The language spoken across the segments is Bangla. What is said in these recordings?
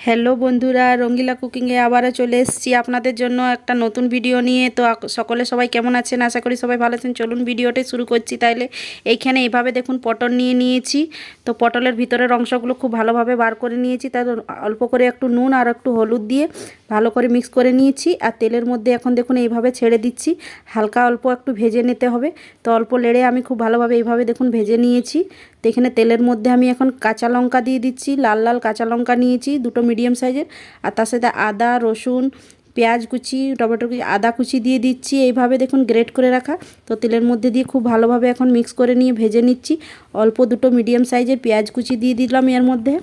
হ্যালো বন্ধুরা, রঙ্গিলা কুকিংয়ে আবারও চলে এসেছি আপনাদের জন্য একটা নতুন ভিডিও নিয়ে। তো সবাই কেমন আছেন? আশা করি সবাই ভালো আছেন। চলুন ভিডিওটা শুরু করছি। তাইলে এইখানে এইভাবে দেখুন পটল নিয়ে নিয়েছি। তো পটলের ভিতরের অংশগুলো খুব ভালোভাবে বার করে নিয়েছি। তার অল্প করে একটু নুন আর একটু হলুদ দিয়ে ভালো করে মিক্স করে নিয়েছি। আর তেলের মধ্যে এখন দেখুন এইভাবে ছেড়ে দিচ্ছি। হালকা অল্প একটু ভেজে নিতে হবে। তো অল্প লেড়ে আমি খুব ভালোভাবে এইভাবে দেখুন ভেজে নিয়েছি। তো এখানে তেলের মধ্যে আমি এখন কাঁচা লঙ্কা দিয়ে দিচ্ছি। লাল লাল কাঁচা লঙ্কা নিয়েছি দুটো মিডিয়াম সাইজের। আর তার সাথে আদা, রসুন, পেঁয়াজ কুচি, টমেটো কুচি, আদা কুচি দিয়ে দিচ্ছি। এইভাবে দেখুন গ্রেট করে রাখা। তো তেলের মধ্যে দিয়ে খুব ভালোভাবে এখন মিক্স করে নিয়ে ভেজে নিচ্ছি। অল্প দুটো মিডিয়াম সাইজের পেঁয়াজ কুচি দিয়ে দিলাম এর মধ্যে।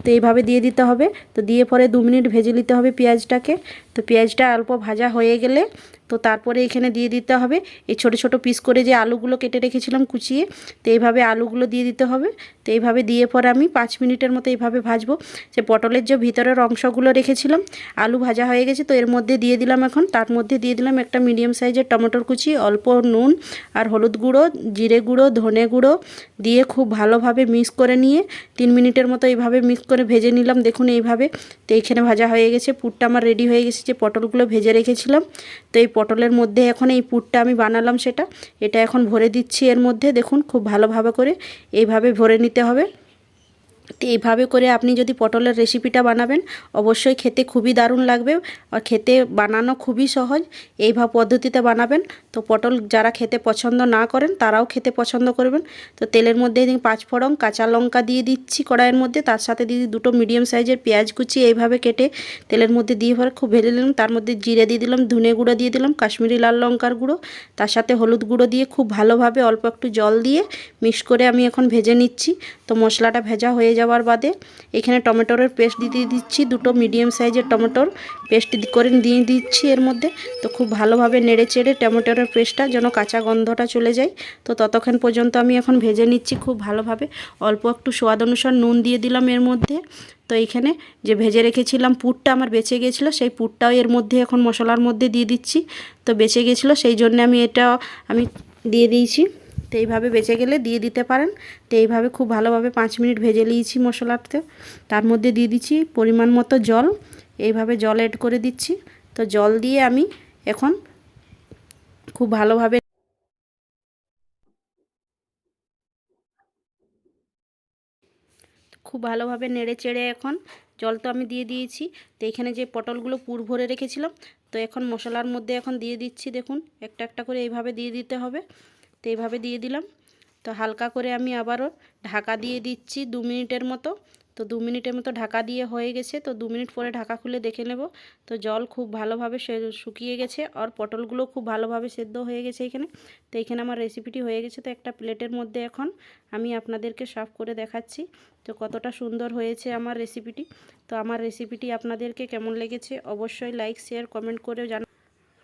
তো এইভাবে দিয়ে দিতে হবে। তো দিয়ে পরে 2 মিনিট ভেজে নিতে হবে পেঁয়াজটাকে। তো পেঁয়াজটা অল্প ভাজা হয়ে গেলে তো তারপরে এখানে দিয়ে দিতে হবে এই ছোট ছোট পিস করে যে আলুগুলো কেটে রেখেছিলাম কুচিয়ে। তো এইভাবে আলুগুলো দিয়ে দিতে হবে। তো এইভাবে দিয়ে পরে আমি 5 মিনিটের মতো এইভাবে ভাজবো। যে পটলের যে ভিতরের অংশগুলো রেখেছিলাম, আলু ভাজা হয়ে গেছে। তো এর মধ্যে দিয়ে দিলাম এখন, তার মধ্যে দিয়ে দিলাম একটা মিডিয়াম সাইজের টমেটোর কুচি, অল্প নুন আর হলুদ গুঁড়ো, জিরে গুঁড়ো, ধনে গুঁড়ো দিয়ে খুব ভালোভাবে মিক্স করে নিয়ে 3 মিনিটের মতো এইভাবে মিক্স করে ভেজে নিলাম। দেখুন এইভাবে। তো এইখানে ভাজা হয়ে গেছে, পুরটা আমার রেডি হয়ে গেছে যে পটলগুলো ভেজে রেখেছিলাম। তো এই পটলের মধ্যে এখন এই পুরটা আমি বানালাম এটা এখন ভরে দিচ্ছি এর মধ্যে। দেখুন খুব ভালোভাবে করে এইভাবে ভরে নিতে হবে। তো এইভাবে করে আপনি যদি পটলের রেসিপিটা বানাবেন অবশ্যই খেতে খুবই দারুণ লাগবে। আর খেতে বানানো খুবই সহজ। এইভাবে পদ্ধতিতে বানাবেন তো পটল যারা খেতে পছন্দ না করেন তারাও খেতে পছন্দ করবেন। তো তেলের মধ্যে 5 ফোড়ন কাঁচা লঙ্কা দিয়ে দিচ্ছি কড়াইয়ের মধ্যে। তার সাথে দিয়ে দুটো মিডিয়াম সাইজের পেঁয়াজ কুচি এইভাবে কেটে তেলের মধ্যে দিয়ে পরে খুব ভেজে নিলাম। তার মধ্যে জিরে দিয়ে দিলাম, ধনে গুঁড়ো দিয়ে দিলাম, কাশ্মীরি লাল লঙ্কার গুঁড়ো, তার সাথে হলুদ গুঁড়ো দিয়ে খুব ভালোভাবে অল্প একটু জল দিয়ে মিক্স করে আমি এখন ভেজে নিচ্ছি। তো মশলাটা ভেজা হয়ে যাওয়ার বাদে এখানে টমেটোর পেস্ট দিয়ে দিচ্ছি। দুটো মিডিয়াম সাইজের টমেটোর পেস্ট করে দিয়ে দিচ্ছি এর মধ্যে। তো খুব ভালোভাবে নেড়ে চেড়ে টমেটোর পেস্টটা যেন কাঁচা গন্ধটা চলে যায়। তো ততক্ষণ পর্যন্ত আমি এখন ভেজে নিচ্ছি খুব ভালোভাবে। অল্প একটু স্বাদ অনুসার নুন দিয়ে দিলাম এর মধ্যে। তো এইখানে যে ভেজে রেখেছিলাম পুরটা আমার বেঁচে গিয়েছিলো, সেই পুরটাও এর মধ্যে এখন মশলার মধ্যে দিয়ে দিচ্ছি। তো বেঁচে গিয়েছিলো সেই জন্য আমি দিয়ে দিয়েছি। তো এইভাবে বেঁচে গেলে দিয়ে দিতে পারেন। তো এইভাবে খুব ভালোভাবে 5 মিনিট ভেজে নিয়েছি মশলাতে। তার মধ্যে দিয়ে দিচ্ছি পরিমাণ মতো জল। এইভাবে জল এড করে দিচ্ছি। তো জল দিয়ে আমি এখন খুব ভালোভাবে নেড়ে চেড়ে এখন জল তো আমি দিয়ে দিয়েছি। তো এখানে যে পটলগুলো পুর ভরে রেখেছিলাম তো এখন মশলার মধ্যে এখন দিয়ে দিচ্ছি। দেখুন একটা একটা করে এইভাবে দিয়ে দিতে হবে। তো এইভাবে দিয়ে দিলাম। তো হালকা করে আমি আবারও ঢাকা দিয়ে দিচ্ছি 2 মিনিটের মতো। তো 2 মিনিটের মতো ঢাকা দিয়ে হয়ে গেছে। তো 2 মিনিট পরে ঢাকা খুলে দেখে নেব। তো জল খুব ভালোভাবে শুকিয়ে গেছে আর পটলগুলো খুব ভালোভাবে সেদ্ধ হয়ে গেছে এখানে। তো এখানে আমার রেসিপিটি হয়ে গেছে। তো একটা প্লেটের মধ্যে এখন আমি আপনাদেরকে সার্ভ করে দেখাচ্ছি তো কতটা সুন্দর হয়েছে আমার রেসিপিটি। তো আমার রেসিপিটি আপনাদেরকে কেমন লেগেছে অবশ্যই লাইক শেয়ার কমেন্ট করে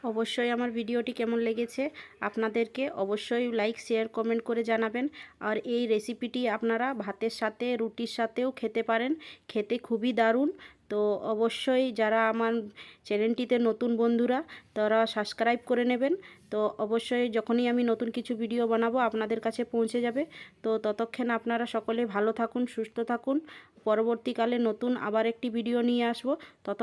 অবশ্যই আমার ভিডিওটি কেমন লেগেছে আপনাদেরকে অবশ্যই লাইক শেয়ার কমেন্ট করে জানাবেন। আর এই রেসিপিটি আপনারা ভাতের সাথে রুটির সাথেও খেতে পারেন, খেতে খুবই দারুণ। তো অবশ্যই যারা আমার চ্যানেলটিতে নতুন বন্ধুরা তারা সাবস্ক্রাইব করে নেবেন। তো অবশ্যই যখনই আমি নতুন কিছু ভিডিও বানাবো আপনাদের কাছে পৌঁছে যাবে। তো ততক্ষণ আপনারা সকলে ভালো থাকুন, সুস্থ থাকুন। পরবর্তীকালে নতুন আবার একটি ভিডিও নিয়ে আসবো। তত